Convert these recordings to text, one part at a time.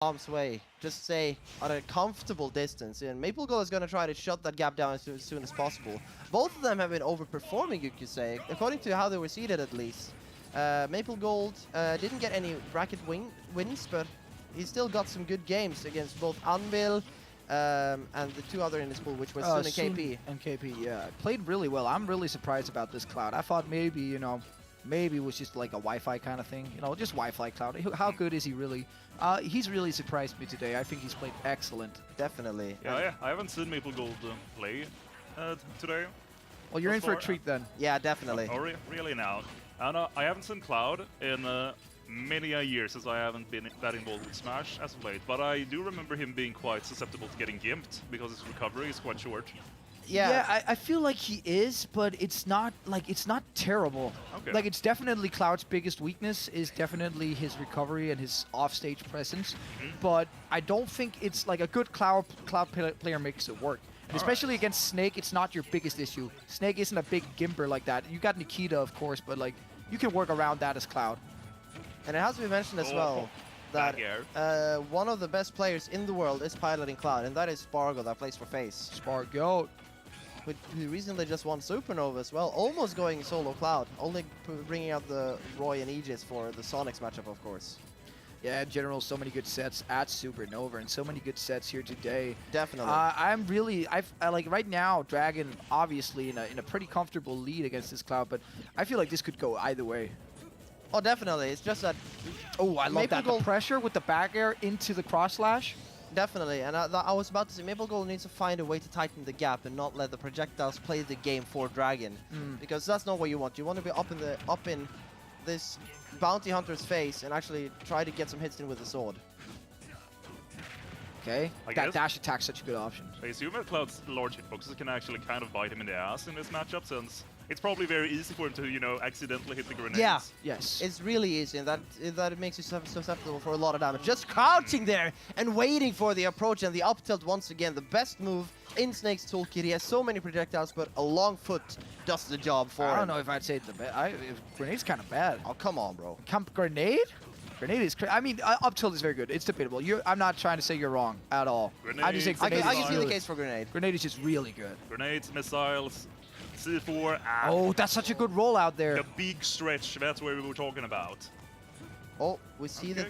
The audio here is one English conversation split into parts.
arm's way, just say at a comfortable distance, and Mapelgold is going to try to shut that gap down as soon as possible. Both of them have been overperforming, you could say, according to how they were seeded at least. Mapelgold didn't get any bracket wins, but he still got some good games against both Anvil and the two other in his pool, which was Sun and KP. And KP, yeah. Played really well. I'm really surprised about this Cloud. I thought maybe, you know, maybe it was just like a Wi-Fi kind of thing. You know, just Wi-Fi Cloud. How good is he really? He's really surprised me today. I think he's played excellent. Definitely. Yeah, I haven't seen Mapelgold play today. Well, you're in for a treat then. Yeah, definitely. Oh, really now? And I haven't seen Cloud in many a year since I haven't been that involved with Smash as of late. But I do remember him being quite susceptible to getting gimped because his recovery is quite short. Yeah, I feel like he is, but it's not terrible. Okay. Like, it's definitely Cloud's biggest weakness is definitely his recovery and his offstage presence. But I don't think it's like a good Cloud player makes it work. And especially against Snake, it's not your biggest issue. Snake isn't a big gimper like that. You got Nikita, of course, but like you can work around that as Cloud. And it has to be mentioned as well that one of the best players in the world is piloting Cloud, and that is Spargo that plays for FaZe. Spargo. Who recently just won Supernova as well, almost going solo Cloud, only bringing out the Roy and Aegis for the Sonics matchup, of course. Yeah, in general, so many good sets at Supernova and so many good sets here today. Definitely. I'm really, I like right now, Dragon obviously in a pretty comfortable lead against this Cloud, but I feel like this could go either way. Oh, definitely. It's just that. Oh, I love that. The pressure with the back air into the cross slash. Definitely, and I was about to say, Mapelgold needs to find a way to tighten the gap and not let the projectiles play the game for Dragon, because that's not what you want. You want to be up in this bounty hunter's face and actually try to get some hits in with the sword. Okay, that dash attack's such a good option. I assume that Cloud's large hitboxes can actually kind of bite him in the ass in this matchup, since it's probably very easy for him to, you know, accidentally hit the grenades. Yeah, yes. It's really easy, and that it makes you susceptible for a lot of damage. Just crouching there and waiting for the approach and the up tilt once again. The best move in Snake's toolkit. He has so many projectiles, but a long foot does the job for him. I don't know if I'd say it's the best. Grenade's kind of bad. Oh, come on, bro. Grenade? Grenade is crazy. I mean, up tilt is very good. It's debatable. I'm not trying to say you're wrong at all. I just say Grenade I can see the case for Grenade. Grenade is just really good. Grenades, missiles, C4, oh, that's such a good rollout there. The big stretch, that's what we were talking about. Oh, we see the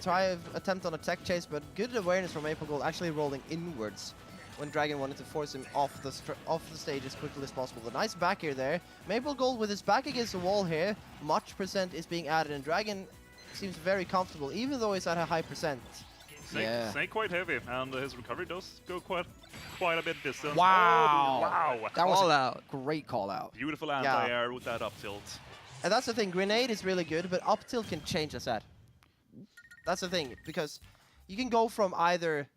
attempt on a tech chase, but good awareness from Mapelgold actually rolling inwards when Dragon wanted to force him off the stage as quickly as possible. The nice back air there. Mapelgold with his back against the wall here. Much percent is being added, and Dragon seems very comfortable, even though he's at a high percent. Snake quite heavy, and his recovery does go quite a bit distance. Wow! Oh, wow! That was a great call out. Beautiful anti-air with that up tilt. And that's the thing, Grenade is really good, but up tilt can change a set. That's the thing, because you can go from either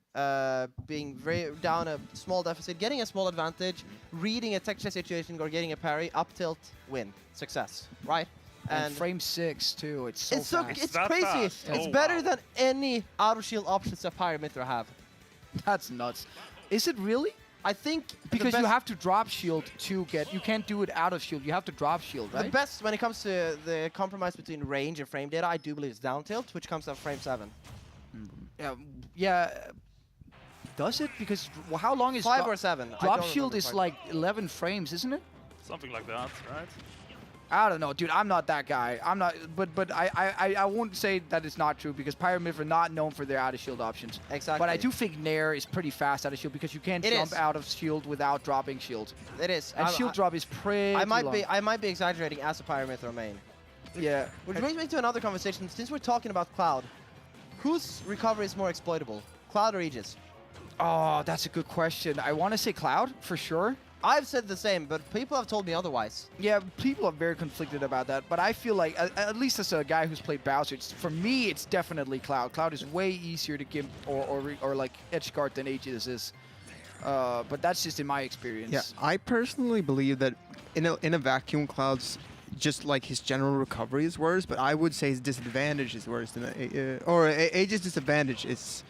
being very down a small deficit, getting a small advantage, reading a tech chase situation, or getting a parry, up tilt, win, success, right? And frame 6 too. It's so fast. It's crazy. Fast. It's Oh, better wow. than any out of shield options that Pyramithra have. That's nuts. Is it really? I think because you have to drop shield to get. You can't do it out of shield. You have to drop shield, right? The best when it comes to the compromise between range and frame data, I do believe is down tilt, which comes at frame 7. Yeah. Does it? Because how long is 5 or 7? Drop shield is like 11 frames, isn't it? Something like that, right? I don't know, dude. I'm not that guy. I'm not, but I won't say that it's not true because Pyramid are not known for their out of shield options. Exactly. But I do think Nair is pretty fast out of shield because you can't jump out of shield without dropping shield. It is. And shield drop is pretty long. I might be exaggerating as a Pyramithra main. Yeah. Which brings me to another conversation. Since we're talking about Cloud, whose recovery is more exploitable, Cloud or Aegis? Oh, that's a good question. I want to say Cloud for sure. I've said the same, but people have told me otherwise. Yeah, people are very conflicted about that, but I feel like, at least as a guy who's played Bowser, for me, it's definitely Cloud. Cloud is way easier to gimp or like edge guard than Aegis is. But that's just in my experience. Yeah, I personally believe that in a vacuum, Cloud's just like his general recovery is worse, but I would say his disadvantage is worse than or Aegis' disadvantage is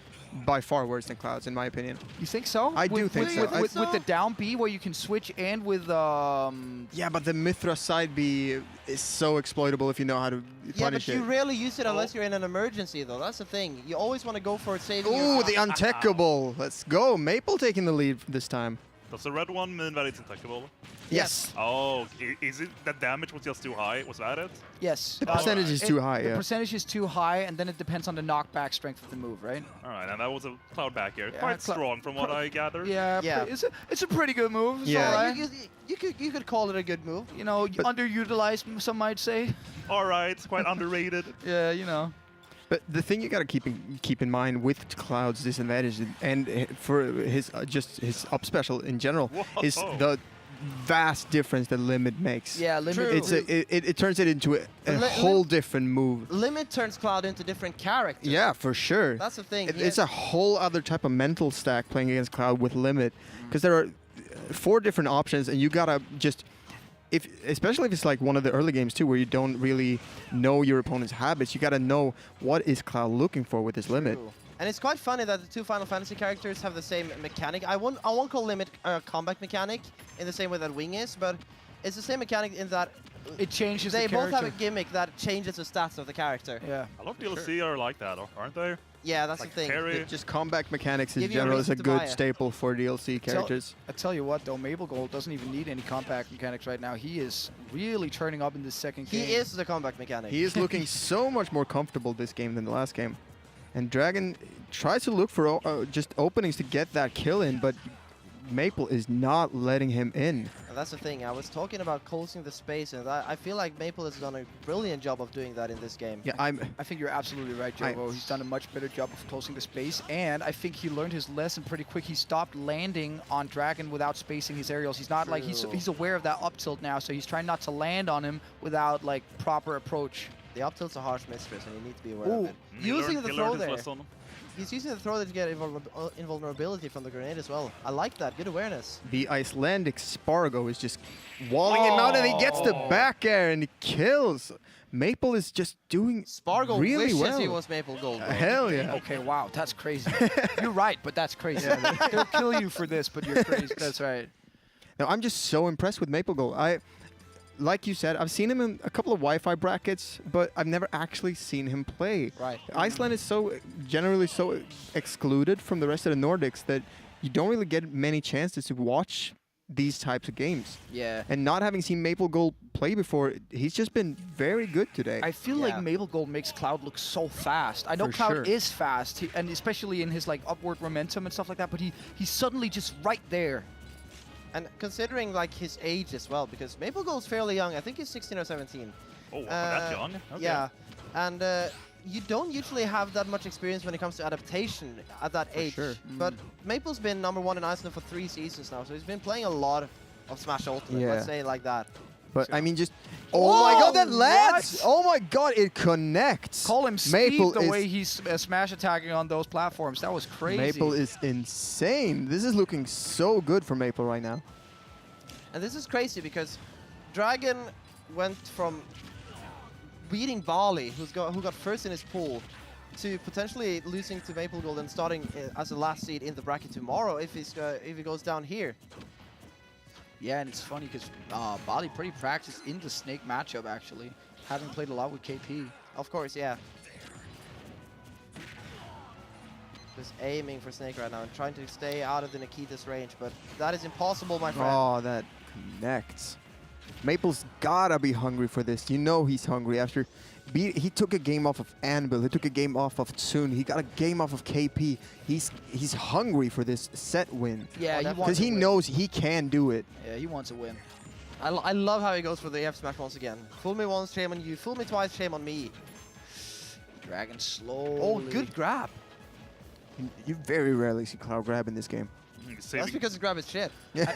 by far worse than Cloud's, in my opinion. You think so? I do think so. With the down B where you can switch and with Yeah, but the Mithra side B is so exploitable if you know how to Yeah, punish but you it. rarely use it unless you're in an emergency, though. That's the thing. You always want to go for saving Ooh, your... the untechable. Let's go. Maple taking the lead this time. Does the red one mean that it's untouchable? Yes. Oh, is it that damage was just too high? Was that it? yes. The percentage is too high, The yeah. percentage is too high, and then it depends on the knockback strength of the move, right? All right, and that was a Cloud back air. Yeah, Quite Cloud- strong from what I gathered. Yeah. Yeah. It's a pretty good move. It's Yeah. all right. You could call it a good move. You know, But- underutilized, some might say. All right, quite underrated. Yeah, you know. But the thing you gotta keep in mind with Cloud's disadvantage and for his just his up special in general is Whoa. the vast difference that Limit makes. Yeah, limit. True. It turns it into a Li- whole different move. Limit turns Cloud into different characters. Yeah, for sure. That's the thing. It's a whole other type of mental stack playing against Cloud with Limit, because there are 4 different options, and you gotta just, especially if it's like one of the early games too, where you don't really know your opponent's habits, you gotta know what is Cloud looking for with his Limit. True. And it's quite funny that the 2 Final Fantasy characters have the same mechanic. I won't call Limit a combat mechanic in the same way that Wing is, but it's the same mechanic in that It changes they the both character. have a gimmick that changes the stats of the character. Yeah. A lot of DLC are like that, aren't they? Yeah, that's Like the thing. parry. Just combat mechanics in Give you a general is a reason to buy good it. staple for DLC characters. I tell you what, though, Mapelgold doesn't even need any compact mechanics right now. He is really turning up in this second game. He is the combat mechanic. He is looking so much more comfortable this game than the last game. And Dragon tries to look for just openings to get that kill in, but Maple is not letting him in. And that's the thing. I was talking about closing the space, and I feel like Maple has done a brilliant job of doing that in this game. Yeah, I think you're absolutely right, Jovo. He's done a much better job of closing the space, and I think he learned his lesson pretty quick. He stopped landing on Dragon without spacing his aerials. He's not like True. he's aware of that up tilt now, so he's trying not to land on him without like proper approach. The up tilt's a harsh mistress, and you need to be aware Ooh. of it. He Using learned- the he throw learned his there. lesson. He's using the throw there to get invulnerability from the grenade as well. I like that. Good awareness. the Icelandic Spargo is just walling him out, and he gets the back air and he kills. Maple is just doing Spargo really wishes well. he was Mapelgold. bro. Hell yeah. Okay, wow, that's crazy. You're right, but that's crazy. They'll kill you for this, but you're crazy. That's right. No, I'm just so impressed with Maplegold. Like you said, I've seen him in a couple of Wi-Fi brackets, but I've never actually seen him play. Right. Iceland is generally so excluded from the rest of the Nordics that you don't really get many chances to watch these types of games. Yeah. And not having seen Maplegold play before, he's just been very good today. I feel Yeah. like Mapelgold makes Cloud look so fast. I know For Cloud sure. is fast, and especially in his like upward momentum and stuff like that, but he's suddenly just right there. And considering like his age as well, because Maplegold's fairly young. I think he's 16 or 17. Oh, that young? Okay. Yeah. And you don't usually have that much experience when it comes to adaptation at that age. sure. But Maple's been #1 in Iceland for 3 seasons now, so he's been playing a lot of Smash Ultimate, Yeah. let's say it like that. But I mean, just my God, that Whoa, lands! what? Oh my God, it connects. Call him Steve Maple the is, way he's smash attacking on those platforms. That was crazy. Maple is insane. This is looking so good for Maple right now. And this is crazy because Dragon went from beating Bali, who got first in his pool, to potentially losing to Maplegold and starting as the last seed in the bracket tomorrow if he goes down here. Yeah, and it's funny because Bali pretty practiced in the Snake matchup actually, having played a lot with KP. Of course, yeah. Just aiming for Snake right now and trying to stay out of the Nikita's range, but that is impossible, my friend. Oh, that connects. Maple's gotta be hungry for this. You know he's hungry after he took a game off of Anvil. He took a game off of Tsun. He got a game off of KP. He's hungry for this set win. Yeah, he wants Because to he win. knows he can do it. Yeah, he wants to win. I love how he goes for the F smash once again. Fool me once, shame on you. Fool me twice, shame on me. Dragon slowly. Oh, good grab. You very rarely see Cloud grab in this game. That's Saving. because his grab is shit. Yeah.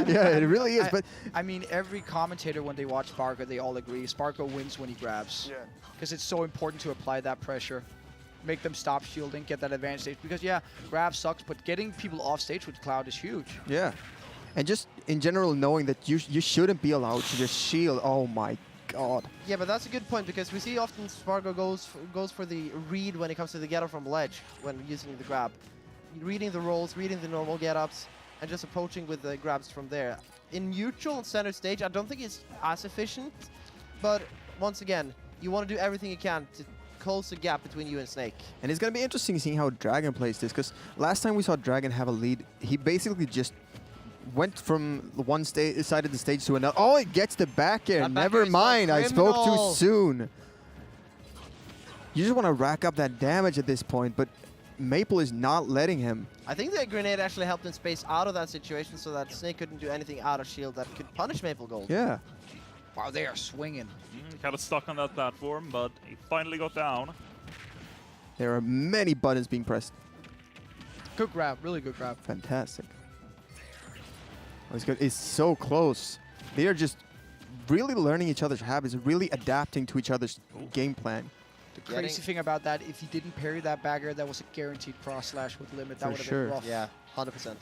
Yeah, it really is. I- But I mean, every commentator, when they watch Sparko, they all agree Sparko wins when he grabs. Yeah. Because it's so important to apply that pressure. Make them stop shielding, get that advantage stage. Because, yeah, grab sucks, but getting people off stage with Cloud is huge. yeah, and just in general knowing that you shouldn't be allowed to just shield. Oh my god. Yeah, but that's a good point because we see often Spargo goes for the read when it comes to the get-up from ledge when using the grab. Reading the rolls, reading the normal get-ups, and just approaching with the grabs from there. In neutral and center stage, I don't think it's as efficient, but once again, you want to do everything you can to close the gap between you and Snake. And it's going to be interesting seeing how Dragon plays this, because last time we saw Dragon have a lead, he basically just went from one side of the stage to another. Oh, it gets the back air. That back Never air is so mind, I spoke criminal. too soon. You just want to rack up that damage at this point, but Maple is not letting him. I think the grenade actually helped him space out of that situation so that Snake couldn't do anything out of shield that could punish Mapelgold. Yeah. Wow, they are swinging. Kind of stuck on that platform, but he finally got down. There are many buttons being pressed. Good grab, really good grab. Fantastic. Oh, it's good. It's so close. They are just really learning each other's habits, really adapting to each other's game plan. The crazy thing about that, if he didn't parry that back air, that was a guaranteed cross slash with limit. That For would have sure. been rough. Yeah, 100%.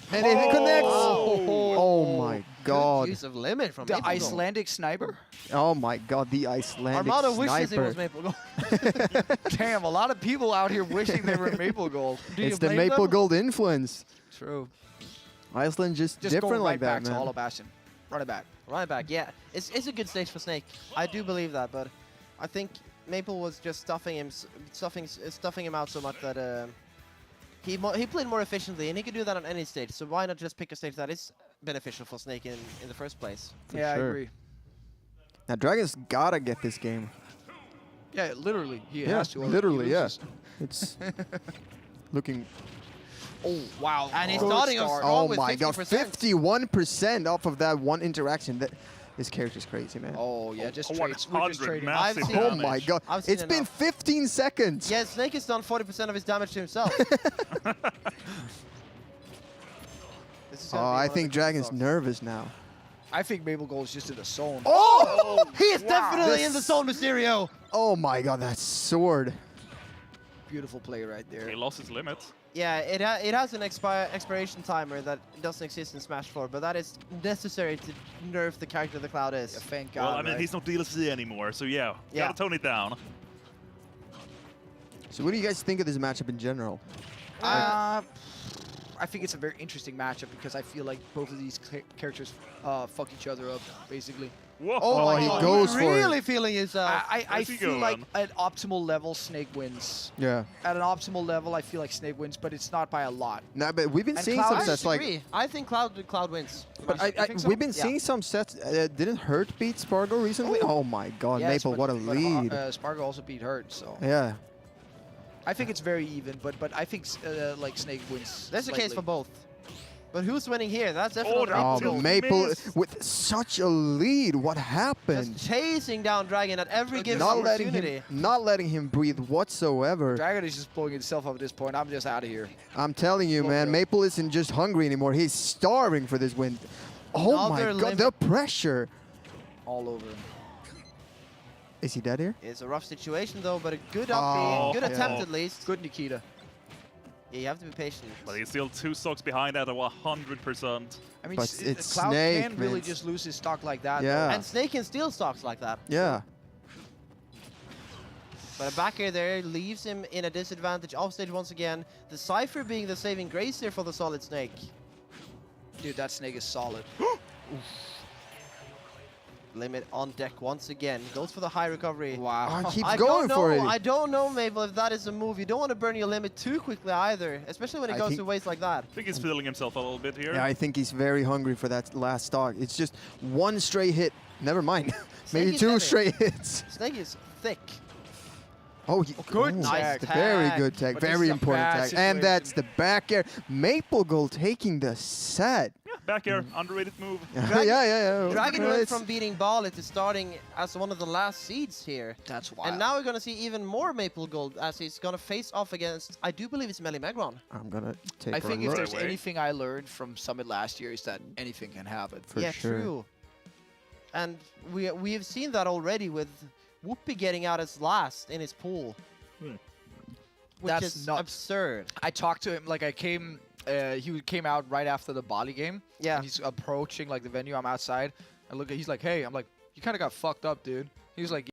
And if it connects! Oh. Oh my god. Good use of limit from The Mapelgold. Icelandic sniper. Oh my god, the Icelandic Armado wishes it sniper. was Mapelgold. Damn, a lot of people out here wishing they were Mapelgold. It's the Mapelgold influence. True. Iceland just Just different go like right that, back to man. Hollow Bastion. Run it back. Right back, yeah. It's a good stage for Snake. I do believe that, but I think Maple was just stuffing him out so much that he played more efficiently, and he could do that on any stage. So why not just pick a stage that is beneficial for Snake in the first place? Yeah, sure. I agree. Now Dragon's gotta get this game. Yeah, literally. He Yeah, has to. or he literally, yeah. loses. It's looking. Oh, wow. And he's Good starting off start. strong Oh with my 50%. god, 51% off of that one interaction. This character's crazy, man. Oh, yeah, just Oh, trades. We're just 100 trading. massive I've seen- Oh damage. my god, I've seen it's been enough. 15 seconds. Yeah, Snake has done 40% of his damage to himself. This is gonna Oh, be I one of think the Dragon's songs. nervous now. I think Mapelgold's just in the zone. Oh! He is Wow. definitely This- in the zone, Mysterio. Oh my god, that sword. Beautiful play right there. He lost his limit. Yeah, it has an expiration timer that doesn't exist in Smash 4, but that is necessary to nerf the character the Cloud is. Yeah, thank God. Well, I mean, right? he's not DLC anymore, so yeah, Yeah. gotta tone it down. So what do you guys think of this matchup in general? I think it's a very interesting matchup because I feel like both of these characters fuck each other up, basically. Whoa! Oh, my he god, goes he's for it. really feeling himself. I Where's he feel going? like at optimal level, Snake wins. Yeah. At an optimal level, I feel like Snake wins, but it's not by a lot. No, but we've been And seeing Cloud some I sets like. disagree. I think Cloud wins. But You think so? we've been Yeah. seeing some sets. Didn't Hurt beat Spargo recently? Oh my god, Yes, Maple, but- what a but, lead. Spargo also beat Hurt, so Yeah. I think it's very even. But I think like Snake wins. That's the case slightly. for both. But who's winning here? That's Oh, definitely no. Oh, Don't Maple miss. with such a lead. What happened? just chasing down Dragon at every given Not letting opportunity. not letting him breathe whatsoever. Dragon is just blowing himself up at this point. I'm just out of here. I'm telling you, Go, man, bro. Maple isn't just hungry anymore. He's starving for this win. Oh my Another god, the pressure. All over him. Is he dead here? It's a rough situation though, but a good Oh, good yeah. attempt at least. Good Nikita. Yeah, you have to be patient. But he's still 2 stocks behind at 100%. I mean, But it's Cloud Snake, can't really man. just lose his stock like that. Yeah. And Snake can steal stocks like that. Yeah. But a back air there leaves him in a disadvantage offstage once again. The Cypher being the saving grace here for the solid Snake. Though. Dude, that Snake is solid. Limit on deck once again. Goes for the high recovery. Wow. Oh, he keeps I going don't for know. it. I don't know, Mabel, if that is a move. You don't want to burn your limit too quickly either, especially when it I goes think- to waste like that. I think he's feeling himself a little bit here. Yeah, I think he's very hungry for that last stock. It's just one stray hit. Never mind. Maybe is 2 heavy. stray hits. Snake is thick. Oh, good Nice tag. Very tag. good tag. But this Very is a important bad tag. situation. And that's the back air. Mapelgold taking the set. Yeah, back air, underrated move. yeah. Dragon Well, went it's- from beating Barlet to starting as one of the last seeds here. That's wild. And now we're going to see even more Mapelgold as he's going to face off against, I do believe it's Melee Megron. I'm gonna take I a think if look. there's away. anything I learned from Summit last year is that anything can happen. For Yeah, sure. true. And we've seen that already with Whoopi getting out as last in his pool. Which That's is nuts. absurd. I talked to him, like he came out right after the Bali game. Yeah. And he's approaching like the venue. I'm outside. I look at, he's like, hey, I'm like, You kind of got fucked up, dude. He was like,